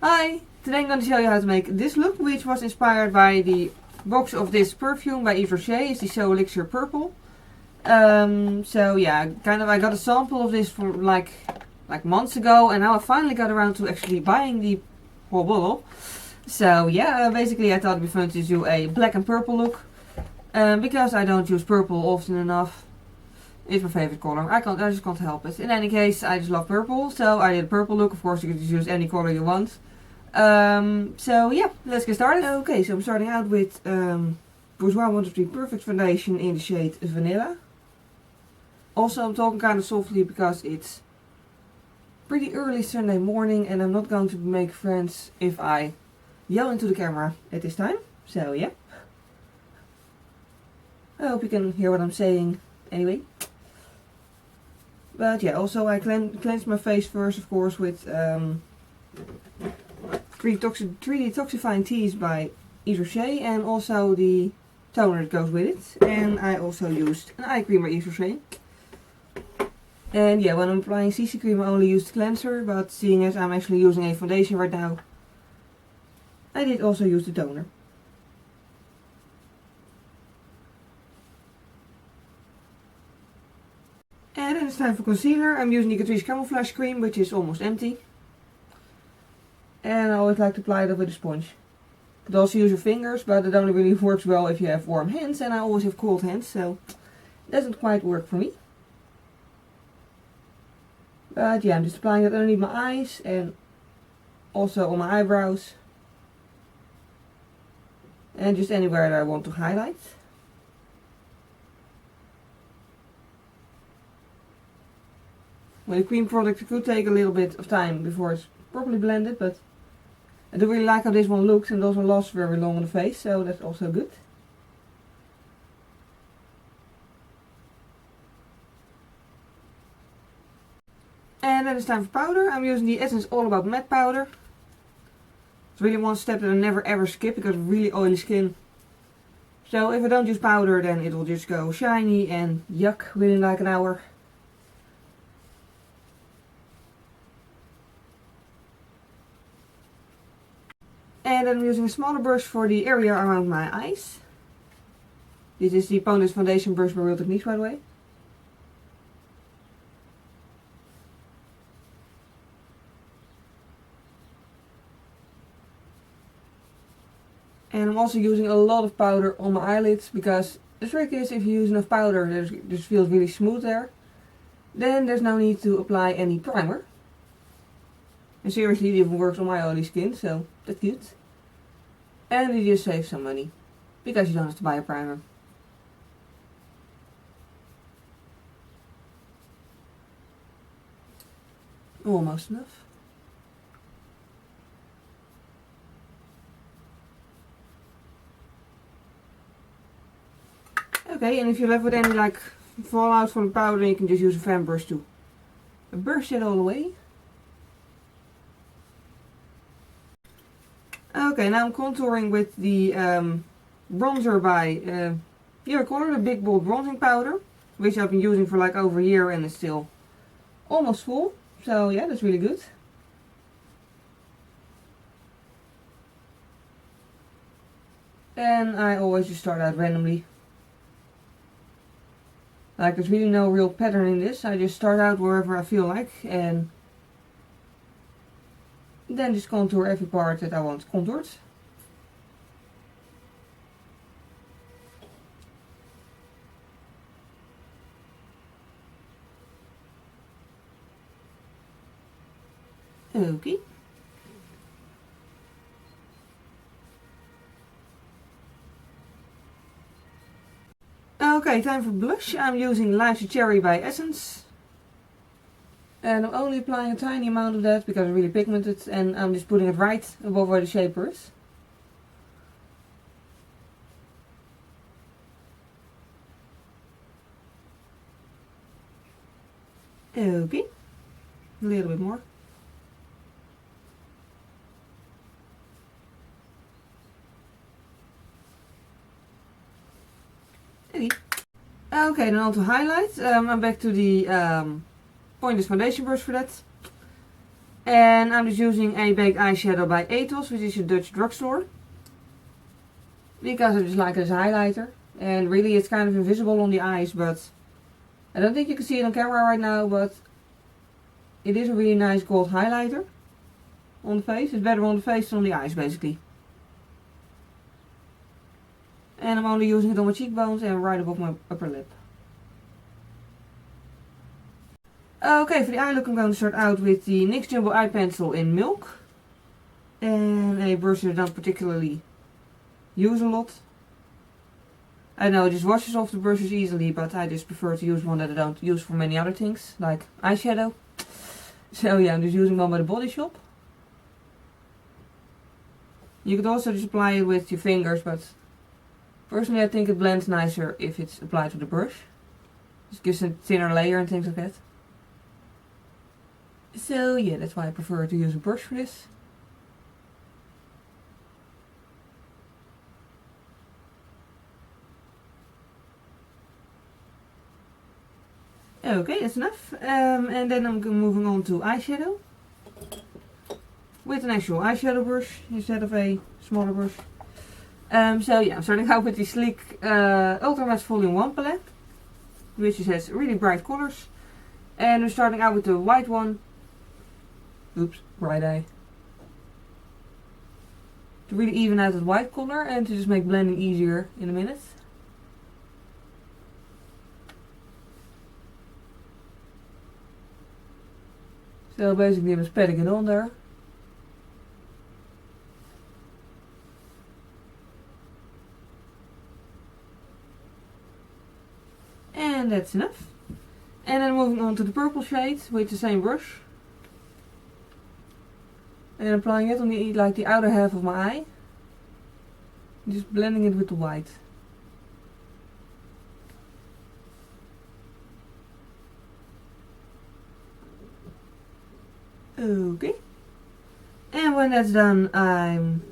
Hi! Today I'm going to show you how to make this look, which was inspired by the box of this perfume by Yves Rocher. It's the So Elixir Purple. So yeah, I got a sample of this from like months ago, and now I finally got around to actually buying the whole bottle. So yeah, basically I thought it'd be fun to do a black and purple look. Because I don't use purple often enough. It's my favorite color. I just can't help it. In any case, I just love purple, so I did a purple look. Of course, you can just use any color you want. So yeah, let's get started. Okay, so I'm starting out with Bourjois 123 Perfect Foundation in the shade Vanilla. Also, I'm talking kind of softly because it's pretty early Sunday morning, and I'm not going to make friends if I yell into the camera at this time. So yeah. I hope you can hear what I'm saying anyway. But yeah, also I cleansed my face first, of course, with 3 detoxifying teas by Yves Rocher, and also the toner that goes with it. And I also used an eye cream by Yves Rocher. And yeah, when I'm applying CC cream I only used cleanser, but seeing as I'm actually using a foundation right now, I did also use the toner. And then it's time for concealer. I'm using the Catrice Camouflage Cream, which is almost empty. And I always like to apply it with a sponge. You could also use your fingers, but it only really works well if you have warm hands, and I always have cold hands, so it doesn't quite work for me. But yeah, I'm just applying it underneath my eyes and also on my eyebrows. And just anywhere that I want to highlight. With a cream product it could take a little bit of time before it's properly blended, but I do really like how this one looks and doesn't last very long on the face, so that's also good. And then it's time for powder. I'm using the Essence All About Matte powder. It's really one step that I never ever skip because of really oily skin. So if I don't use powder, then it will just go shiny and yuck within like an hour. And then I'm using a smaller brush for the area around my eyes. This is the Pond's Foundation brush by Real Techniques, by the way. And I'm also using a lot of powder on my eyelids, because the trick is if you use enough powder that just feels really smooth there, then there's no need to apply any primer. And seriously, it even works on my oily skin, so that's good. And you just save some money, because you don't have to buy a primer. Almost enough. Okay, and if you're left with any like fallout from the powder, you can just use a fan brush to brush it all away. Okay, now I'm contouring with the bronzer by Your Color, the Big Bold Bronzing Powder, which I've been using for like over a year and it's still almost full. So yeah, that's really good. And I always just start out randomly. Like, there's really no real pattern in this. I just start out wherever I feel like and then just contour every part that I want contoured. Okay. Okay, time for blush. I'm using Life's Cherry by Essence. And I'm only applying a tiny amount of that because it's really pigmented, and I'm just putting it right above where the shaper is. Okay, a little bit more. Okay, then on to highlight. I'm back to the Pond's foundation brush for that. And I'm just using a baked eyeshadow by Ethos, which is a Dutch drugstore. Because I just like it as a highlighter. And really it's kind of invisible on the eyes, but I don't think you can see it on camera right now, but it is a really nice gold highlighter on the face. It's better on the face than on the eyes basically. And I'm only using it on my cheekbones and right above my upper lip. Okay, for the eye look I'm going to start out with the NYX Jumbo Eye Pencil in Milk. And a brush that I don't particularly use a lot. I know it just washes off the brushes easily, but I just prefer to use one that I don't use for many other things, like eyeshadow. So yeah, I'm just using one by the Body Shop. You could also just apply it with your fingers, but personally I think it blends nicer if it's applied with a brush. Just gives a thinner layer and things like that. So yeah, that's why I prefer to use a brush for this. Okay, that's enough. And then I'm moving on to eyeshadow. With an actual eyeshadow brush instead of a smaller brush. So yeah, I'm starting out with the sleek Ultra Matte Volume 1 palette. Which has really bright colors. And I'm starting out with the white one. Oops, right eye. To really even out the white color and to just make blending easier in a minute. So basically I'm just patting it on there. And that's enough. And then moving on to the purple shade with the same brush. And applying it on the outer half of my eye. Just blending it with the white. Okay. And when that's done, I'm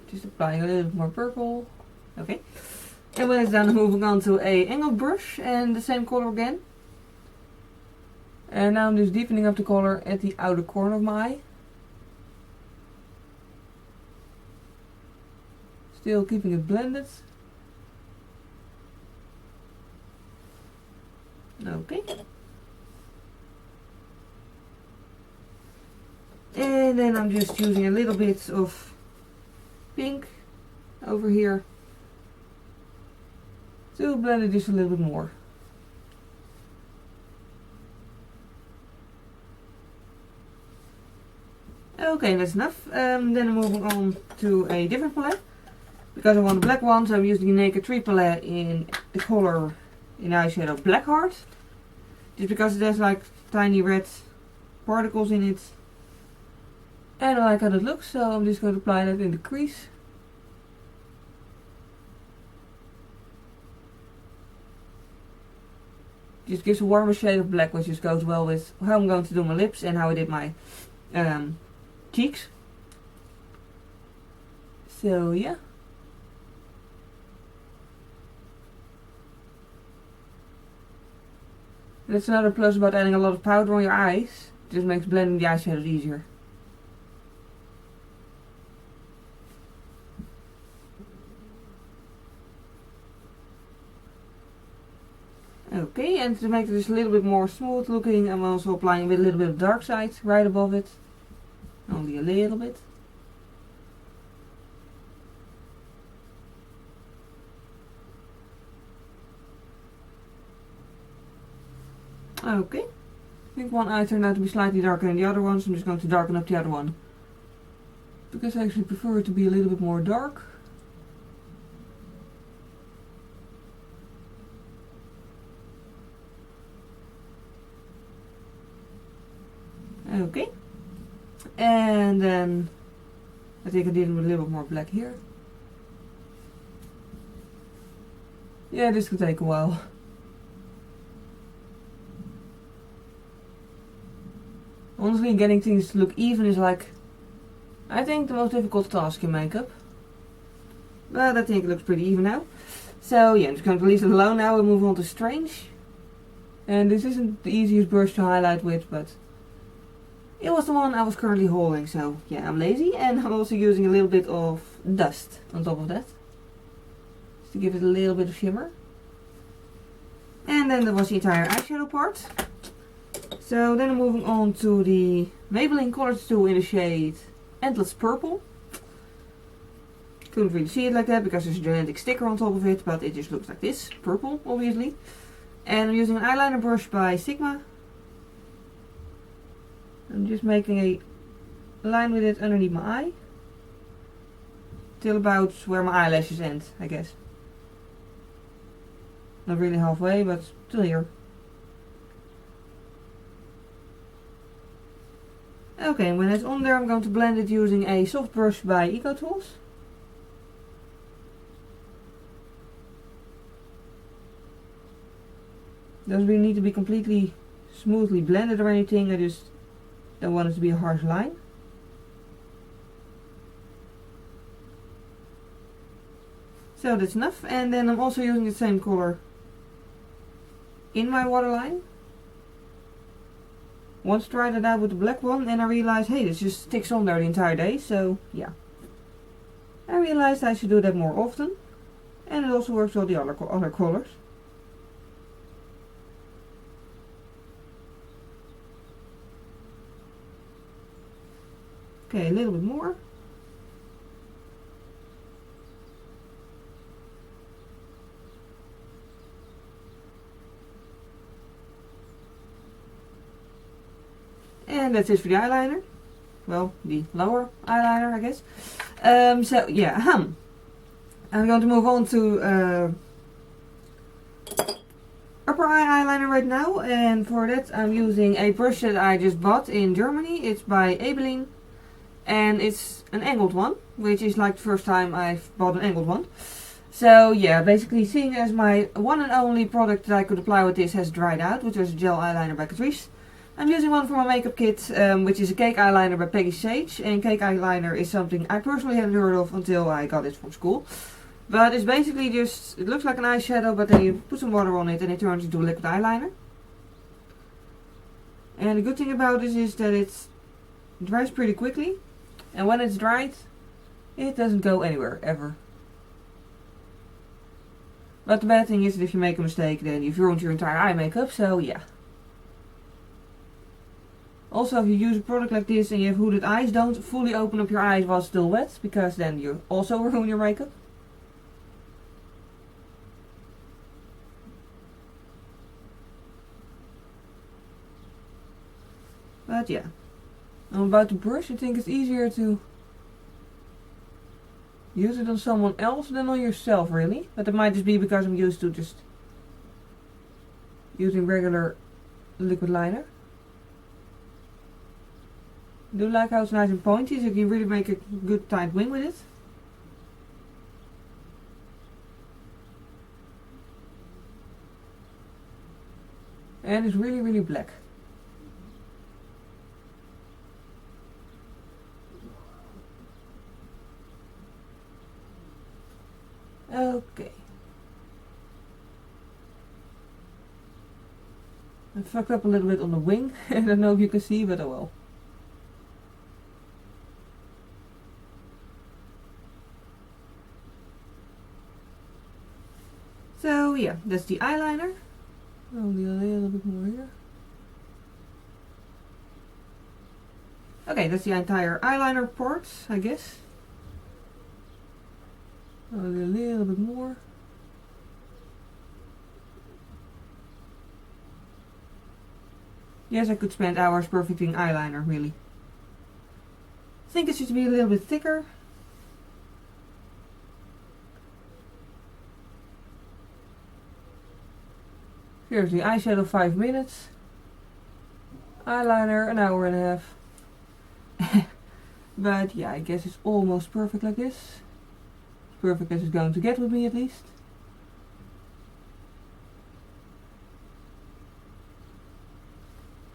just applying a little bit more purple. Okay. And when it's done, I'm moving on to a angled brush and the same color again. And now I'm just deepening up the color at the outer corner of my eye. Still keeping it blended. Okay. And then I'm just using a little bit of pink over here to blend it just a little bit more. Okay, that's enough. Then I'm moving on to a different palette. Because I want a black one, so I'm using the Naked 3 palette in the color in eyeshadow Blackheart. Just because it has like tiny red particles in it. And I like how it looks, so I'm just going to apply that in the crease. Just gives a warmer shade of black, which just goes well with how I'm going to do my lips and how I did my cheeks. So yeah. That's another plus about adding a lot of powder on your eyes. It just makes blending the eyeshadows easier. Okay, and to make it just a little bit more smooth looking, I'm also applying with a little bit of dark side right above it. Only a little bit. Okay, I think one eye turned out to be slightly darker than the other one, so I'm just going to darken up the other one. Because I actually prefer it to be a little bit more dark. Okay, and then I think I did a little bit more black here. Yeah, this could take a while. Honestly, getting things to look even is like, I think, the most difficult task in makeup. But I think it looks pretty even now. So yeah, I'm just going to leave it alone now and move on to Strange. And this isn't the easiest brush to highlight with, but It was the one I was currently holding, so yeah, I'm lazy. And I'm also using a little bit of dust on top of that, just to give it a little bit of shimmer. And then there was the entire eyeshadow part. So then I'm moving on to the Maybelline Colors Tool in the shade Endless Purple. Couldn't really see it like that because there's a gigantic sticker on top of it, but it just looks like this, purple obviously. And I'm using an eyeliner brush by Sigma. I'm just making a line with it underneath my eye, till about where my eyelashes end, I guess. Not really halfway, but till here. Okay, and when it's on there, I'm going to blend it using a soft brush by Eco Tools. Doesn't really need to be completely smoothly blended or anything, I just don't want it to be a harsh line. So that's enough, and then I'm also using the same color in my waterline. Once tried it out with the black one and I realized, hey, this just sticks on there the entire day, so yeah. I realized I should do that more often, and it also works with all the other colors. Okay, a little bit more. And that's it for the eyeliner. Well, the lower eyeliner, I guess. So yeah, I'm going to move on to upper eye eyeliner right now, and for that I'm using a brush that I just bought in Germany. It's by Maybelline, and it's an angled one, which is like the first time I've bought an angled one. So yeah, basically, seeing as my one and only product that I could apply with this has dried out, which was a gel eyeliner by Catrice, I'm using one for my makeup kit, which is a cake eyeliner by Peggy Sage. And cake eyeliner is something I personally hadn't heard of until I got it from school. But it's basically just, it looks like an eyeshadow, but then you put some water on it and it turns into a liquid eyeliner. And the good thing about this is that it dries pretty quickly. And when it's dried, it doesn't go anywhere, ever. But the bad thing is that if you make a mistake, then you've ruined your entire eye makeup, so yeah. Also, if you use a product like this and you have hooded eyes, don't fully open up your eyes while it's still wet, because then you also ruin your makeup. But yeah, I'm about to brush. I think it's easier to use it on someone else than on yourself, really. But it might just be because I'm used to just using regular liquid liner. I do like how it's nice and pointy, so you can really make a good tight wing with it. And it's really, really black. Okay. I fucked up a little bit on the wing. I don't know if you can see, but oh well. So yeah, that's the eyeliner. Only a little bit more here. Okay, that's the entire eyeliner part, I guess. Only a little bit more. Yes, I could spend hours perfecting eyeliner, really. I think it should be a little bit thicker. Here's the eyeshadow 5 minutes. Eyeliner an hour and a half. But yeah, I guess it's almost perfect like this. As perfect as it's going to get with me, at least.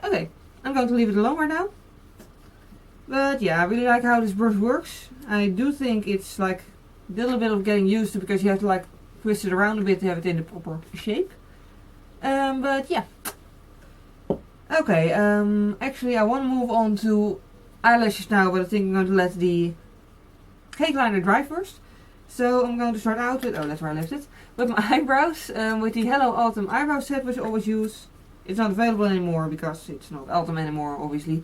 Okay, I'm going to leave it alone right now. But yeah, I really like how this brush works. I do think it's like a little bit of getting used to, because you have to like twist it around a bit to have it in the proper shape. But yeah, Okay, actually I want to move on to eyelashes now, but I think I'm going to let the cake liner dry first. So I'm going to start out with, oh that's where I left it, with my eyebrows, with the Hello Autumn eyebrow set which I always use. It's not available anymore because it's not autumn anymore obviously.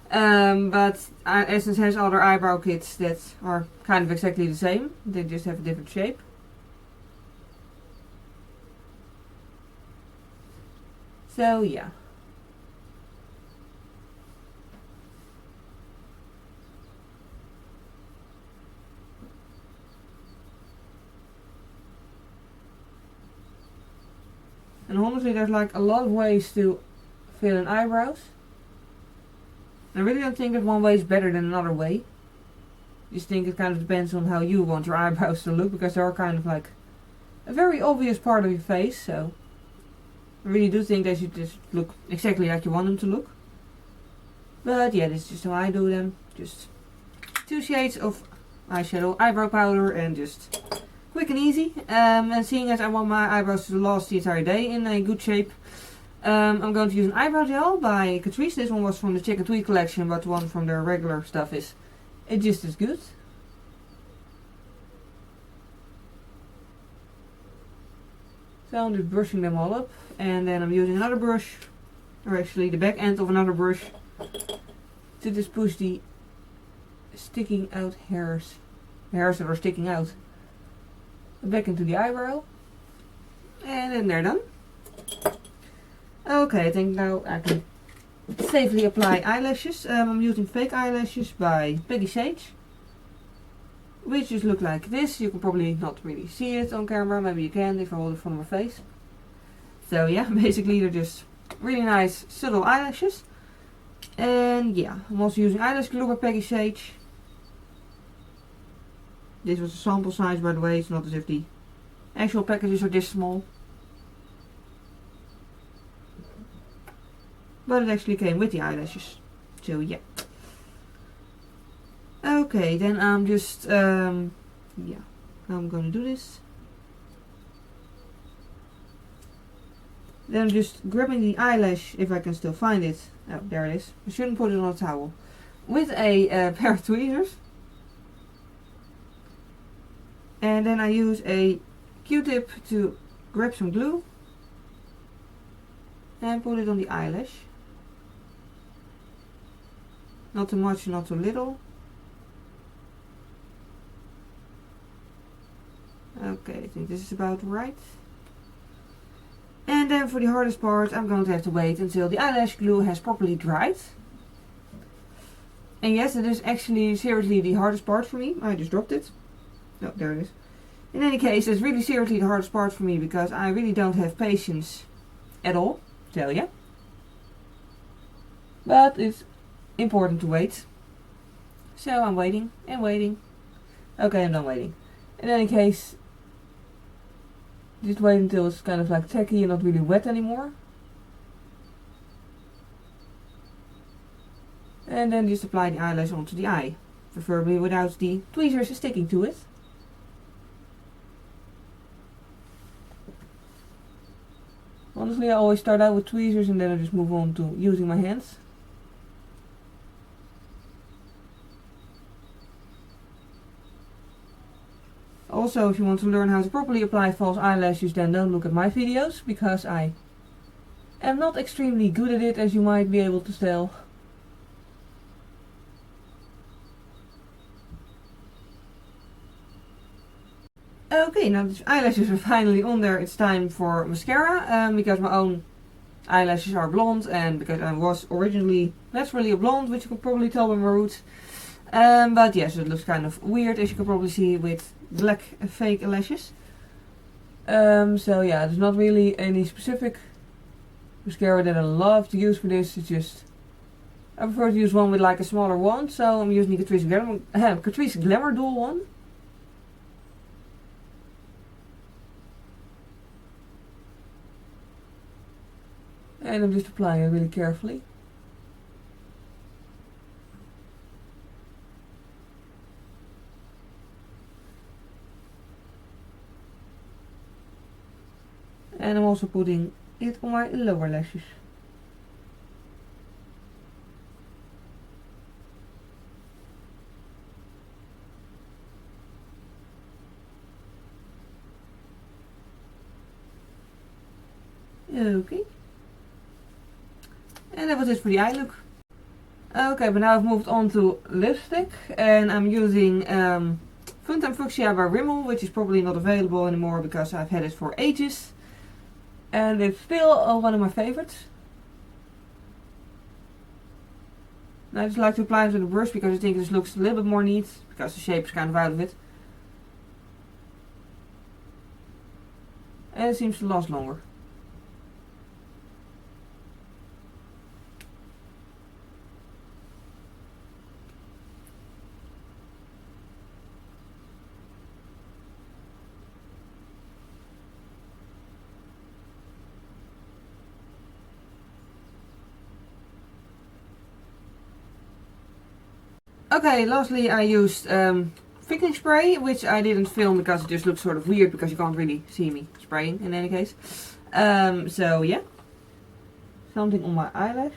But Essence has other eyebrow kits that are kind of exactly the same, they just have a different shape. So yeah. And honestly there's like a lot of ways to fill in eyebrows. I really don't think that one way is better than another way. I just think it kind of depends on how you want your eyebrows to look, because they are kind of like a very obvious part of your face, so I really do think they should just look exactly like you want them to look. But yeah, this is just how I do them. Just 2 shades of eyeshadow, eyebrow powder, and just quick and easy. And seeing as I want my eyebrows to last the entire day in a good shape, I'm going to use an eyebrow gel by Catrice. This one was from the Chicken Tweed collection, but the one from their regular stuff is just as good. So I'm just brushing them all up, and then I'm using another brush, or actually the back end of another brush, to just push the sticking out hairs that are sticking out back into the eyebrow, and then they're done. Okay, I think now I can safely apply eyelashes. I'm using fake eyelashes by Peggy Sage, which just look like this. You can probably not really see it on camera, maybe you can if I hold it in front of my face. So yeah, basically they're just really nice subtle eyelashes. And yeah, I'm also using eyelash glue by Peggy Sage. This was a sample size, by the way, it's not as if the actual packages are this small. But it actually came with the eyelashes. So yeah. Okay, then I'm just, yeah, I'm gonna do this. Then I'm just grabbing the eyelash, if I can still find it. Oh, there it is. I shouldn't put it on a towel. With a pair of tweezers. And then I use a Q-tip to grab some glue. And put it on the eyelash. Not too much, not too little. Okay, I think this is about right. And then for the hardest part, I'm going to have to wait until the eyelash glue has properly dried. And yes, it is actually seriously the hardest part for me. I just dropped it. Oh, there it is. In any case, it's really seriously the hardest part for me because I really don't have patience at all, tell ya. But it's important to wait. So I'm waiting and waiting. Okay, I'm done waiting. In any case, just wait until it's kind of like tacky and not really wet anymore. And then just apply the eyelash onto the eye, preferably without the tweezers sticking to it. Honestly, I always start out with tweezers and then I just move on to using my hands. Also, if you want to learn how to properly apply false eyelashes, then don't look at my videos, because I am not extremely good at it, as you might be able to tell. Okay, now the eyelashes are finally on there, it's time for mascara, because my own eyelashes are blonde, and because I was originally naturally a blonde, which you can probably tell by my roots. But yes, it looks kind of weird, as you can probably see, with black fake lashes. So yeah, there's not really any specific mascara that I love to use for this. It's just, I prefer to use one with like a smaller wand, so I'm using the Catrice Glamour Dual one. And I'm just applying it really carefully. And I'm also putting it on my lower lashes. Okay. And that was it for the eye look. Okay, but now I've moved on to lipstick. And I'm using Funtime Fuchsia by Rimmel, which is probably not available anymore because I've had it for ages. And it's still one of my favorites. And I just like to apply it with a brush because I think this looks a little bit more neat, because the shape is kind of out of it. And it seems to last longer. Okay, lastly I used thickening spray, which I didn't film because it just looks sort of weird because you can't really see me spraying in any case. So yeah, something on my eyelash.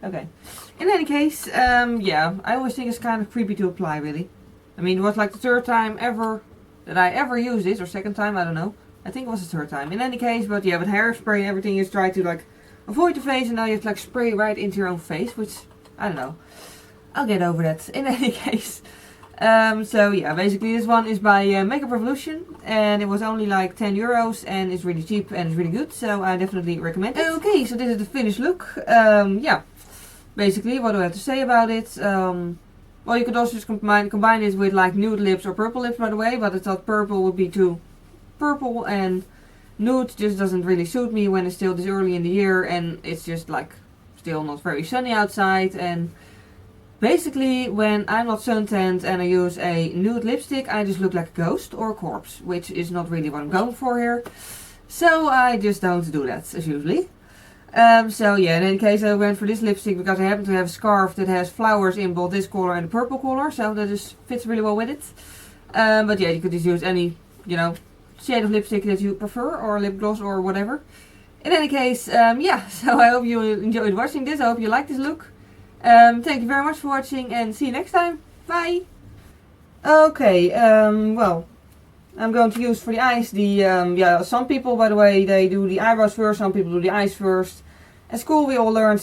Okay, in any case, yeah, I always think it's kind of creepy to apply, really. I mean, it was like the third time ever that I ever used this, or second time, I don't know. I think it was the third time. In any case, but yeah, with hairspray and everything, you try to like avoid the face, and now you have to like spray right into your own face, which, I don't know. I'll get over that. In any case. So yeah, basically this one is by Makeup Revolution, and it was only like 10 euros, and it's really cheap and it's really good, so I definitely recommend it. Okay, so this is the finished look. Yeah, basically what do I have to say about it? Well, you could also just combine it with like nude lips or purple lips, by the way, but I thought purple would be too purple, and nude just doesn't really suit me when it's still this early in the year and it's just like still not very sunny outside. And basically, when I'm not suntanned and I use a nude lipstick, I just look like a ghost or a corpse, which is not really what I'm going for here. So I just don't do that, as usually. So yeah, in any case, I went for this lipstick because I happen to have a scarf that has flowers in both this color and the purple color, so that just fits really well with it. But yeah, you could just use any, you know, shade of lipstick that you prefer, or lip gloss or whatever. In any case, yeah, so I hope you enjoyed watching this. I hope you like this look. Thank you very much for watching, and see you next time. Bye! Okay, well, I'm going to use for the eyes the, yeah, some people, by the way, they do the eyebrows first, some people do the eyes first. At school we all learned